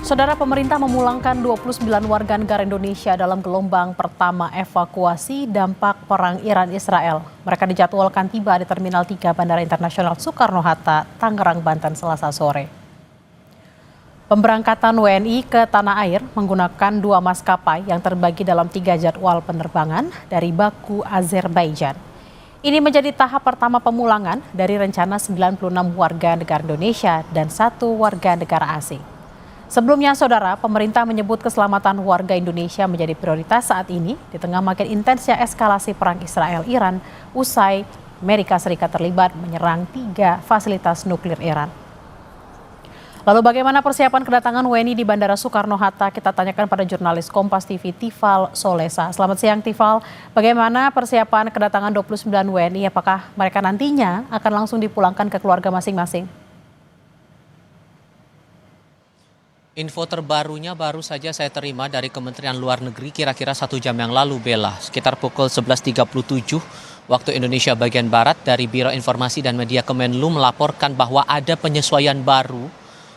Saudara, pemerintah memulangkan 29 warga negara Indonesia dalam gelombang pertama evakuasi dampak perang Iran-Israel. Mereka dijadwalkan tiba di Terminal 3 Bandara Internasional Soekarno-Hatta, Tangerang, Banten, Selasa sore. Pemberangkatan WNI ke tanah air menggunakan 2 maskapai yang terbagi dalam 3 jadwal penerbangan dari Baku, Azerbaijan. Ini menjadi tahap pertama pemulangan dari rencana 96 warga negara Indonesia dan 1 warga negara asing. Sebelumnya, saudara, pemerintah menyebut keselamatan warga Indonesia menjadi prioritas saat ini di tengah makin intensnya eskalasi perang Israel-Iran usai Amerika Serikat terlibat menyerang 3 fasilitas nuklir Iran. Lalu bagaimana persiapan kedatangan WNI di Bandara Soekarno-Hatta? Kita tanyakan pada jurnalis Kompas TV Tifal Solesa. Selamat siang Tifal, bagaimana persiapan kedatangan 29 WNI? Apakah mereka nantinya akan langsung dipulangkan ke keluarga masing-masing? Info terbarunya baru saja saya terima dari Kementerian Luar Negeri kira-kira 1 jam yang lalu, Bella. Sekitar pukul 11.37 waktu Indonesia bagian Barat, dari Biro Informasi dan Media Kemenlu melaporkan bahwa ada penyesuaian baru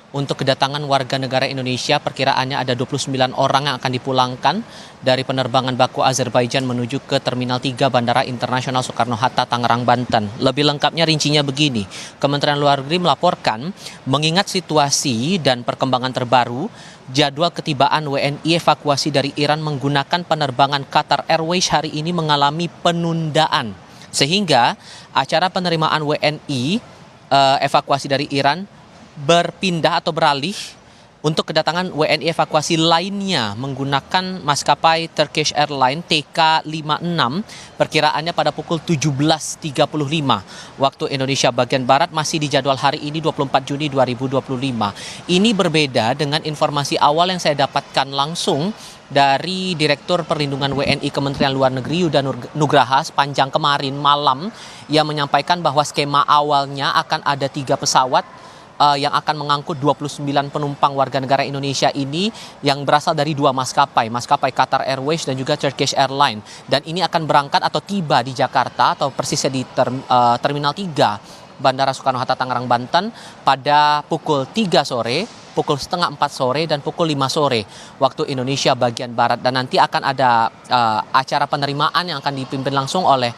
untuk kedatangan warga negara Indonesia. Perkiraannya ada 29 orang yang akan dipulangkan dari penerbangan Baku, Azerbaijan menuju ke Terminal 3 Bandara Internasional Soekarno-Hatta, Tangerang, Banten. Lebih lengkapnya rincinya begini, Kementerian Luar Negeri melaporkan mengingat situasi dan perkembangan terbaru, jadwal ketibaan WNI evakuasi dari Iran menggunakan penerbangan Qatar Airways hari ini mengalami penundaan. Sehingga acara penerimaan WNI evakuasi dari Iran berpindah atau beralih untuk kedatangan WNI evakuasi lainnya menggunakan maskapai Turkish Airlines TK56, perkiraannya pada pukul 17.35 waktu Indonesia bagian Barat, masih di jadwal hari ini 24 Juni 2025. Ini berbeda dengan informasi awal yang saya dapatkan langsung dari Direktur Perlindungan WNI Kementerian Luar Negeri Yuda Nugraha sepanjang kemarin malam, yang menyampaikan bahwa skema awalnya akan ada 3 pesawat yang akan mengangkut 29 penumpang warga negara Indonesia ini yang berasal dari 2 maskapai Qatar Airways dan juga Turkish Airlines. Dan ini akan berangkat atau tiba di Jakarta atau persisnya di Terminal 3 Bandara Soekarno-Hatta, Tangerang, Banten pada pukul 3 sore, pukul setengah 4 sore, dan pukul 5 sore waktu Indonesia bagian Barat. Dan nanti akan ada acara penerimaan yang akan dipimpin langsung oleh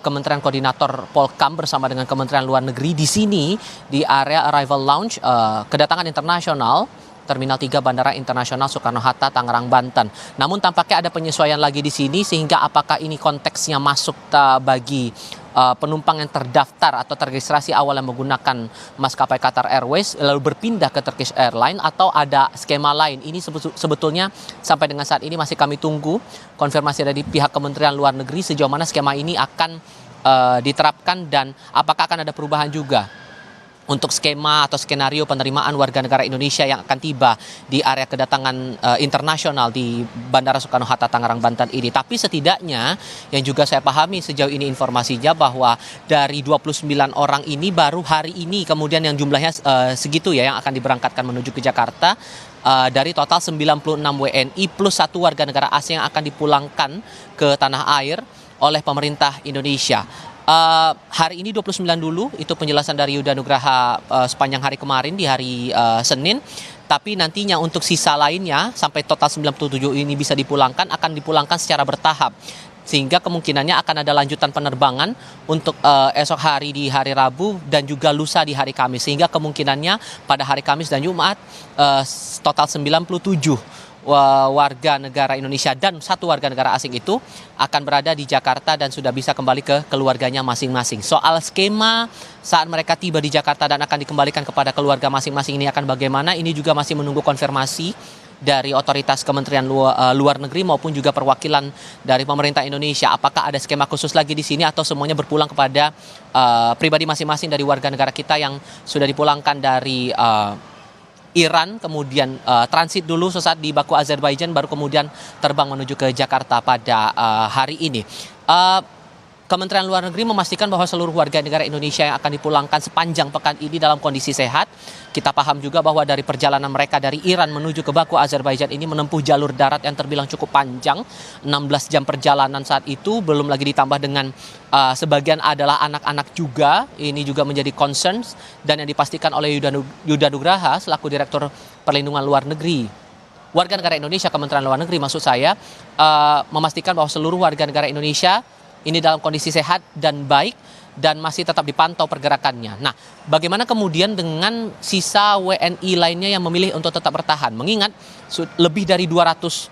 Kementerian Koordinator Polkam bersama dengan Kementerian Luar Negeri di sini di area Arrival Lounge kedatangan internasional Terminal 3 Bandara Internasional Soekarno-Hatta, Tangerang, Banten. Namun tampaknya ada penyesuaian lagi di sini, sehingga apakah ini konteksnya masuk bagi penumpang yang terdaftar atau terregistrasi awal yang menggunakan maskapai Qatar Airways lalu berpindah ke Turkish Airlines, atau ada skema lain. Ini sebetulnya sampai dengan saat ini masih kami tunggu konfirmasi dari pihak Kementerian Luar Negeri sejauh mana skema ini akan diterapkan dan apakah akan ada perubahan juga untuk skema atau skenario penerimaan warga negara Indonesia yang akan tiba di area kedatangan internasional di Bandara Soekarno-Hatta, Tangerang, Banten ini. Tapi setidaknya yang juga saya pahami sejauh ini informasinya bahwa dari 29 orang ini baru hari ini kemudian yang jumlahnya segitu ya yang akan diberangkatkan menuju ke Jakarta, dari total 96 WNI plus 1 warga negara asing yang akan dipulangkan ke tanah air oleh pemerintah Indonesia. Hari ini 29 dulu, itu penjelasan dari Yuda Nugraha sepanjang hari kemarin di hari Senin. Tapi nantinya untuk sisa lainnya sampai total 97 ini bisa dipulangkan, akan dipulangkan secara bertahap. Sehingga kemungkinannya akan ada lanjutan penerbangan untuk esok hari di hari Rabu dan juga lusa di hari Kamis. Sehingga kemungkinannya pada hari Kamis dan Jumat total 97 warga negara Indonesia dan 1 warga negara asing itu akan berada di Jakarta dan sudah bisa kembali ke keluarganya masing-masing. Soal skema saat mereka tiba di Jakarta dan akan dikembalikan kepada keluarga masing-masing ini akan bagaimana, ini juga masih menunggu konfirmasi dari otoritas Kementerian Luar Negeri maupun juga perwakilan dari pemerintah Indonesia. Apakah ada skema khusus lagi di sini atau semuanya berpulang kepada pribadi masing-masing dari warga negara kita yang sudah dipulangkan dari Iran, kemudian transit dulu sesaat di Baku, Azerbaijan, baru kemudian terbang menuju ke Jakarta pada hari ini. Kementerian Luar Negeri memastikan bahwa seluruh warga negara Indonesia yang akan dipulangkan sepanjang pekan ini dalam kondisi sehat. Kita paham juga bahwa dari perjalanan mereka dari Iran menuju ke Baku, Azerbaijan ini menempuh jalur darat yang terbilang cukup panjang, 16 jam perjalanan saat itu, belum lagi ditambah dengan sebagian adalah anak-anak juga. Ini juga menjadi concern dan yang dipastikan oleh Yuda Nugraha selaku Direktur Perlindungan Luar Negeri, warga negara Indonesia, Kementerian Luar Negeri maksud saya, memastikan bahwa seluruh warga negara Indonesia ini dalam kondisi sehat dan baik dan masih tetap dipantau pergerakannya. Nah, bagaimana kemudian dengan sisa WNI lainnya yang memilih untuk tetap bertahan? Mengingat lebih dari 200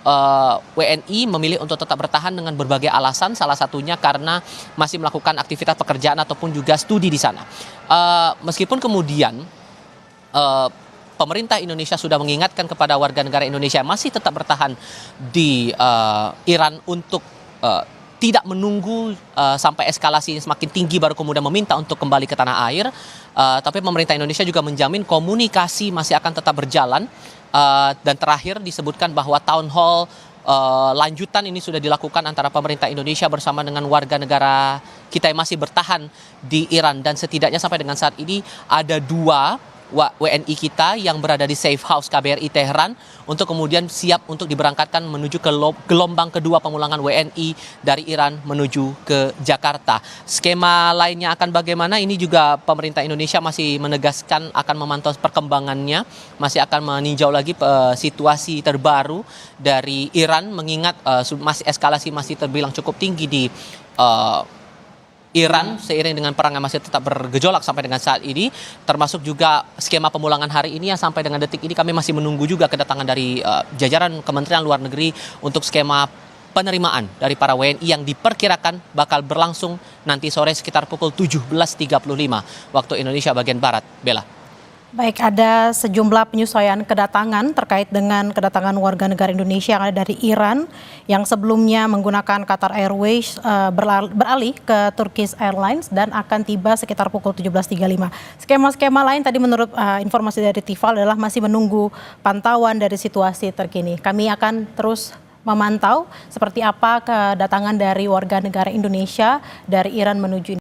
WNI memilih untuk tetap bertahan dengan berbagai alasan, salah satunya karena masih melakukan aktivitas pekerjaan ataupun juga studi di sana. Meskipun kemudian pemerintah Indonesia sudah mengingatkan kepada warga negara Indonesia yang masih tetap bertahan di Iran untuk tidak menunggu sampai eskalasi semakin tinggi baru kemudian meminta untuk kembali ke tanah air. Tapi pemerintah Indonesia juga menjamin komunikasi masih akan tetap berjalan. Dan terakhir disebutkan bahwa town hall lanjutan ini sudah dilakukan antara pemerintah Indonesia bersama dengan warga negara kita yang masih bertahan di Iran. Dan setidaknya sampai dengan saat ini ada 2 WNI kita yang berada di safe house KBRI Tehran untuk kemudian siap untuk diberangkatkan menuju ke gelombang kedua pemulangan WNI dari Iran menuju ke Jakarta. Skema lainnya akan bagaimana? Ini juga pemerintah Indonesia masih menegaskan akan memantau perkembangannya, masih akan meninjau lagi situasi terbaru dari Iran, mengingat masih eskalasi masih terbilang cukup tinggi di Iran seiring dengan perang yang masih tetap bergejolak sampai dengan saat ini, termasuk juga skema pemulangan hari ini yang sampai dengan detik ini kami masih menunggu juga kedatangan dari jajaran Kementerian Luar Negeri untuk skema penerimaan dari para WNI yang diperkirakan bakal berlangsung nanti sore sekitar pukul 17.35 waktu Indonesia bagian Barat. Bella. Baik, ada sejumlah penyesuaian kedatangan terkait dengan kedatangan warga negara Indonesia yang ada dari Iran yang sebelumnya menggunakan Qatar Airways beralih ke Turkish Airlines dan akan tiba sekitar pukul 17.35. Skema-skema lain tadi menurut informasi dari Tifal adalah masih menunggu pantauan dari situasi terkini. Kami akan terus memantau seperti apa kedatangan dari warga negara Indonesia dari Iran menuju